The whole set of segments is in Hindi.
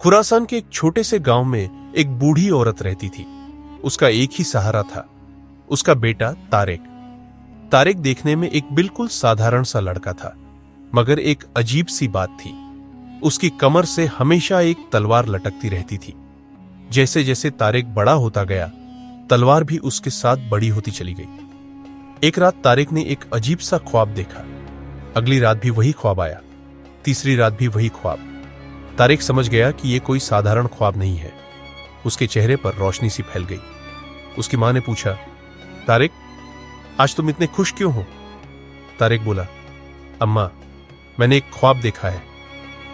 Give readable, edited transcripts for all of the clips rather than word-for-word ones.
खुरासान के एक छोटे से गांव में एक बूढ़ी औरत रहती थी। उसका एक ही सहारा था, उसका बेटा तारेक। तारेक देखने में एक बिल्कुल साधारण सा लड़का था, मगर एक अजीब सी बात थी। उसकी कमर से हमेशा एक तलवार लटकती रहती थी। जैसे जैसे तारेक बड़ा होता गया, तलवार भी उसके साथ बड़ी होती चली गई। एक रात तारेक ने एक अजीब सा ख्वाब देखा। अगली रात भी वही ख्वाब आया, तीसरी रात भी वही ख्वाब। तारेक समझ गया कि यह कोई साधारण ख्वाब नहीं है। उसके चेहरे पर रोशनी सी फैल गई। उसकी मां ने पूछा, तारेक, आज तुम इतने खुश क्यों हो? तारेक बोला, अम्मा, मैंने एक ख्वाब देखा है,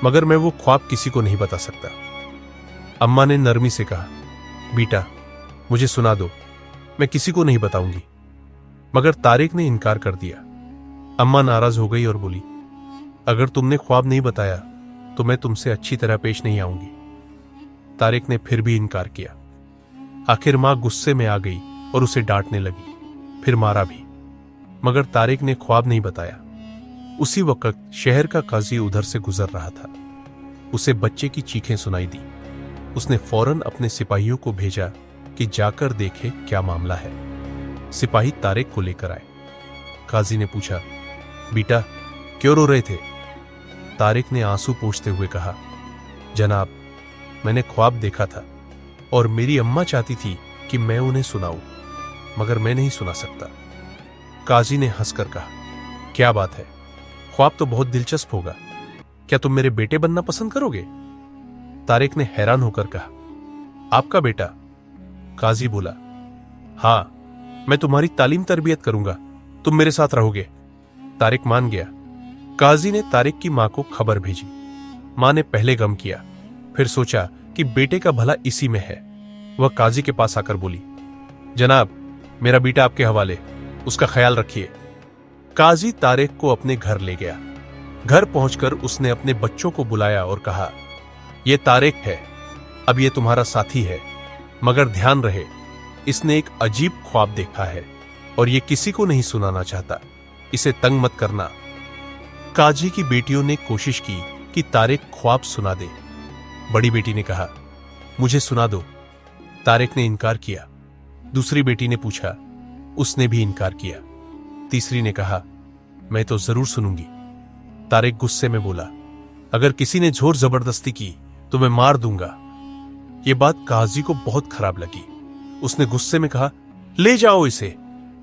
मगर मैं वो ख्वाब किसी को नहीं बता सकता। अम्मा ने नरमी से कहा, बेटा, मुझे सुना दो, मैं किसी को नहीं बताऊंगी। मगर तारेक ने इनकार कर दिया। अम्मा नाराज हो गई और बोली, अगर तुमने ख्वाब नहीं बताया तो मैं तुमसे अच्छी तरह पेश नहीं आऊंगी। तारेक ने फिर भी इनकार किया। आखिर मां गुस्से में आ गई और उसे डांटने लगी, फिर मारा भी। मगर तारेक ने ख्वाब नहीं बताया। उसी वक्त शहर का काजी उधर से गुजर रहा था। उसे बच्चे की चीखें सुनाई दी। उसने फौरन अपने सिपाहियों को भेजा कि जाकर देखे क्या मामला है। सिपाही तारेक को लेकर आए। काजी ने पूछा, बेटा, क्यों रो रहे थे? तारेक ने आंसू पोंछते हुए कहा, जनाब, मैंने ख्वाब देखा था और मेरी अम्मा चाहती थी कि मैं उन्हें सुनाऊं, मगर मैं नहीं सुना सकता। काजी ने हंसकर कहा, क्या बात है, ख्वाब तो बहुत दिलचस्प होगा। क्या तुम मेरे बेटे बनना पसंद करोगे? तारेक ने हैरान होकर कहा, आपका बेटा? काजी बोला, हां, मैं तुम्हारी तालीम तरबियत करूंगा, तुम मेरे साथ रहोगे। तारेक मान गया। काजी ने तारेक की मां को खबर भेजी। मां ने पहले गम किया, फिर सोचा कि बेटे का भला इसी में है। वह काजी के पास आकर बोली, जनाब, मेरा बेटा आपके हवाले, उसका ख्याल रखिए। काजी तारेक को अपने घर ले गया। घर पहुंचकर उसने अपने बच्चों को बुलाया और कहा, यह तारेक है, अब यह तुम्हारा साथी है, मगर ध्यान रहे, इसने एक अजीब ख्वाब देखा है और यह किसी को नहीं सुनाना चाहता, इसे तंग मत करना। काजी की बेटियों ने कोशिश की कि तारेक ख्वाब सुना दे। बड़ी बेटी ने कहा, मुझे सुना दो। तारेक ने इनकार किया। दूसरी बेटी ने पूछा, उसने भी इनकार किया। तीसरी ने कहा, मैं तो जरूर सुनूंगी। तारेक गुस्से में बोला, अगर किसी ने जोर जबरदस्ती की तो मैं मार दूंगा। यह बात काजी को बहुत खराब लगी। उसने गुस्से में कहा, ले जाओ इसे,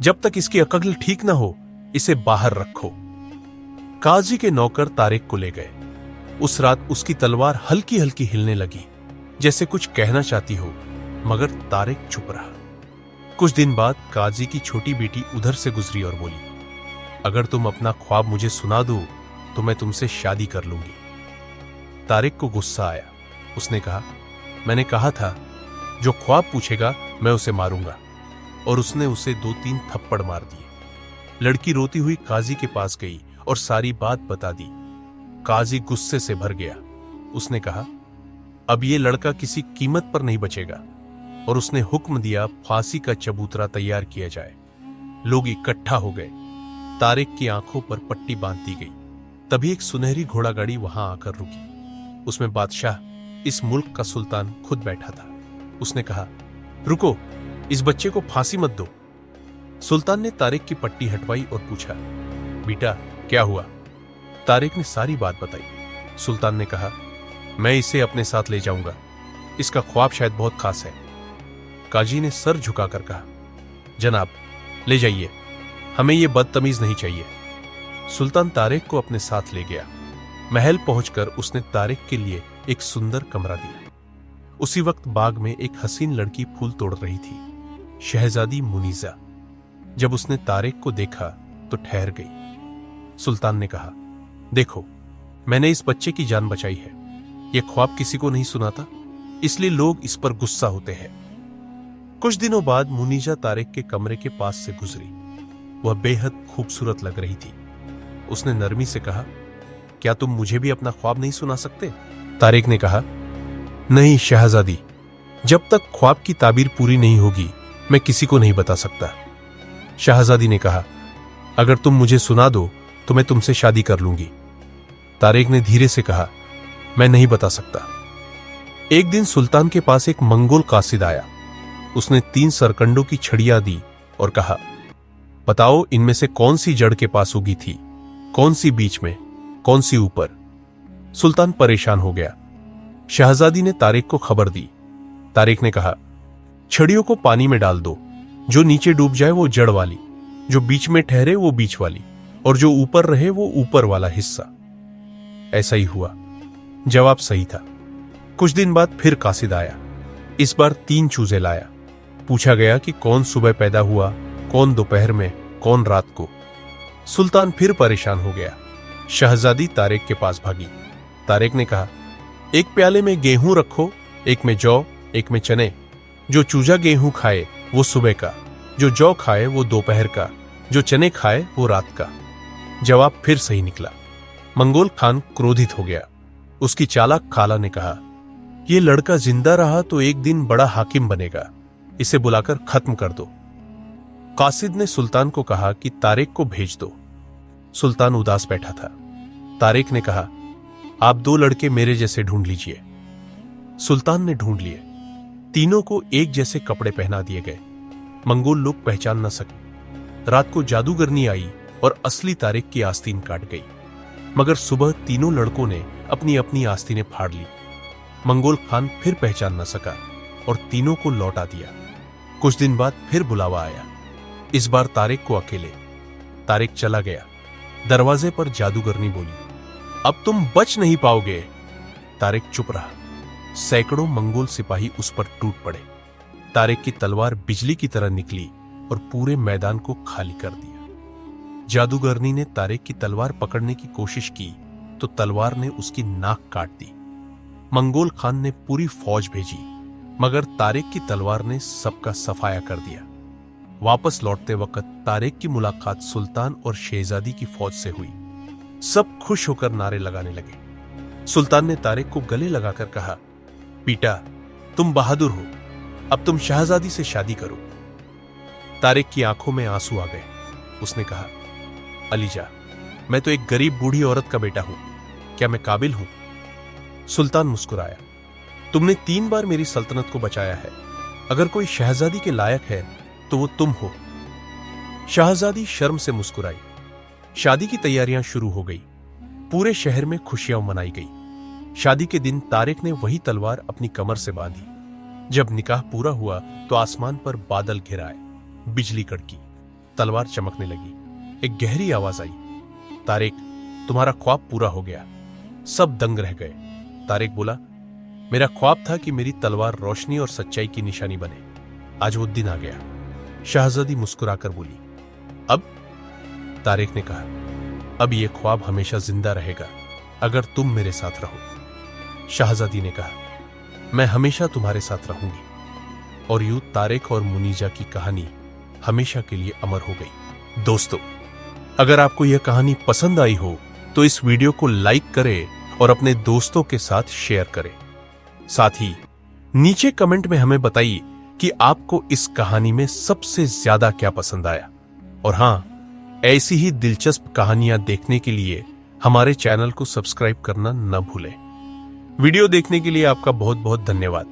जब तक इसकी अकल ठीक ना हो इसे बाहर रखो। काजी के नौकर तारेक को ले गए। उस रात उसकी तलवार हल्की हल्की हिलने लगी, जैसे कुछ कहना चाहती हो, मगर तारेक चुप रहा। कुछ दिन बाद काजी की छोटी बेटी उधर से गुजरी और बोली, अगर तुम अपना ख्वाब मुझे सुना दो तो मैं तुमसे शादी कर लूंगी। तारेक को गुस्सा आया। उसने कहा, मैंने कहा था जो ख्वाब पूछेगा मैं उसे मारूंगा, और उसने उसे 2-3 थप्पड़ मार दिए। लड़की रोती हुई काजी के पास गई और सारी बात बता दी। काजी गुस्से से भर गया। उसने कहा, अब यह लड़का किसी कीमत पर नहीं बचेगा, और उसने हुक्म दिया फांसी का चबूतरा तैयार किया जाए। लोग इकट्ठा हो गए। तारेक की आंखों पर पट्टी बांध दी गई। तभी एक सुनहरी घोड़ागाड़ी वहां आकर रुकी। उसमें बादशाह, इस मुल्क का सुल्तान, खुद बैठा था। उसने कहा, रुको, इस बच्चे को फांसी मत दो। सुल्तान ने तारेक की पट्टी हटवाई और पूछा, बेटा, क्या हुआ? तारेक ने सारी बात बताई। सुल्तान ने कहा, मैं इसे अपने साथ ले जाऊंगा, इसका ख्वाब शायद बहुत खास है। काजी ने सर झुकाकर कहा, जनाब, ले जाइए, हमें यह बदतमीज नहीं चाहिए। सुल्तान तारेक को अपने साथ ले गया। महल पहुंचकर उसने तारेक के लिए एक सुंदर कमरा दिया। उसी वक्त बाग में एक हसीन लड़की फूल तोड़ रही थी, शहजादी मुनीजा। जब उसने तारेक को देखा तो ठहर गई। सुल्तान ने कहा, देखो, मैंने इस बच्चे की जान बचाई है। यह ख्वाब किसी को नहीं सुनाता, इसलिए लोग इस पर गुस्सा होते हैं। कुछ दिनों बाद मुनीजा तारेक के कमरे के पास से गुजरी। वह बेहद खूबसूरत लग रही थी। उसने नरमी से कहा, क्या तुम मुझे भी अपना ख्वाब नहीं सुना सकते? तारेक ने कहा, नहीं शहजादी, जब तक ख्वाब की ताबीर पूरी नहीं होगी मैं किसी को नहीं बता सकता। शहजादी ने कहा, अगर तुम मुझे सुना दो तो मैं तुमसे शादी कर लूंगी। तारेक ने धीरे से कहा, मैं नहीं बता सकता। एक दिन सुल्तान के पास एक मंगोल कासिद आया। उसने 3 सरकंडों की छड़ियां दी और कहा, बताओ इनमें से कौन सी जड़ के पास उगी थी, कौन सी बीच में, कौन सी ऊपर। सुल्तान परेशान हो गया। शहजादी ने तारिक को खबर दी। तारिक ने कहा, छड़ियों को पानी में डाल दो, जो नीचे डूब जाए वो जड़ वाली, जो बीच में ठहरे वो बीच वाली, और जो ऊपर रहे वो ऊपर वाला हिस्सा। ऐसा ही हुआ। जवाब सही था। कुछ दिन बाद फिर कासिद आया। इस बार 3 चूजे लाया। पूछा गया कि कौन सुबह पैदा हुआ, कौन दोपहर में, कौन रात को। सुल्तान फिर परेशान हो गया। शहजादी तारिक के पास भागी। तारिक ने कहा, एक प्याले में गेहूं रखो, एक में जौ, एक में चने। जो चूजा गेहूं खाए वो सुबह का, जो जौ खाए वो दोपहर का, जो चने खाए वो रात का। जवाब फिर सही निकला। मंगोल खान क्रोधित हो गया। उसकी चालाक खाला ने कहा, यह लड़का जिंदा रहा तो एक दिन बड़ा हाकिम बनेगा, इसे बुलाकर खत्म कर दो। कासिद ने सुल्तान को कहा कि तारिक को भेज दो। सुल्तान उदास बैठा था। तारिक ने कहा, आप 2 लड़के मेरे जैसे ढूंढ लीजिए। सुल्तान ने ढूंढ लिए। तीनों को एक जैसे कपड़े पहना दिए गए। मंगोल लोग पहचान न सके। रात को जादूगरनी आई और असली तारिक की आस्तीन काट गई। मगर सुबह तीनों लड़कों ने अपनी अपनी आस्तीनें फाड़ ली। मंगोल खान फिर पहचान न सका और तीनों को लौटा दिया। कुछ दिन बाद फिर बुलावा आया। इस बार तारिक को अकेले। तारिक चला गया। दरवाजे पर जादूगरनी बोली, अब तुम बच नहीं पाओगे। तारिक चुप रहा। सैकड़ों मंगोल सिपाही उस पर टूट पड़े। तारिक की तलवार बिजली की तरह निकली और पूरे मैदान को खाली कर दिया। जादूगरनी ने तारिक की तलवार पकड़ने की कोशिश की तो तलवार ने उसकी नाक काट दी। मंगोल खान ने पूरी फौज भेजी, मगर तारिक की तलवार ने सबका सफाया कर दिया। वापस लौटते वक्त तारिक की मुलाकात सुल्तान और शहजादी की फौज से हुई। सब खुश होकर नारे लगाने लगे। सुल्तान ने तारिक को गले लगाकर कहा, बेटा तुम बहादुर हो, अब तुम शहजादी से शादी करो। तारिक की आंखों में आंसू आ गए। उसने कहा, अलीजा, मैं तो एक गरीब बूढ़ी औरत का बेटा हूं, क्या मैं काबिल हूं? सुल्तान मुस्कुराया, तुमने 3 बार मेरी सल्तनत को बचाया है। अगर कोई शहजादी के लायक है तो वो तुम हो। शहजादी शर्म से मुस्कुराई। शादी की तैयारियां शुरू हो गई। पूरे शहर में खुशियां मनाई गई। शादी के दिन तारिक ने वही तलवार अपनी कमर से बांधी। जब निकाह पूरा हुआ तो आसमान पर बादल घिर आए, बिजली कड़की, तलवार चमकने लगी। एक गहरी आवाज आई, तारिक तुम्हारा ख्वाब पूरा हो गया। सब दंग रह गए। तारिक बोला, मेरा ख्वाब था कि मेरी तलवार रोशनी और सच्चाई की निशानी बने। आज वो दिन आ गया। शहजादी मुस्कुराकर बोली, अब? तारिक ने कहा, अब यह ख्वाब हमेशा जिंदा रहेगा अगर तुम मेरे साथ रहो। शहजादी ने कहा, मैं हमेशा तुम्हारे साथ रहूंगी। और यूं तारिक और मुनीजा की कहानी हमेशा के लिए अमर हो गई। दोस्तों, अगर आपको यह कहानी पसंद आई हो तो इस वीडियो को लाइक करें और अपने दोस्तों के साथ शेयर करें। साथ ही नीचे कमेंट में हमें बताइए कि आपको इस कहानी में सबसे ज्यादा क्या पसंद आया। और हां, ऐसी ही दिलचस्प कहानियां देखने के लिए हमारे चैनल को सब्सक्राइब करना न भूलें। वीडियो देखने के लिए आपका बहुत बहुत धन्यवाद।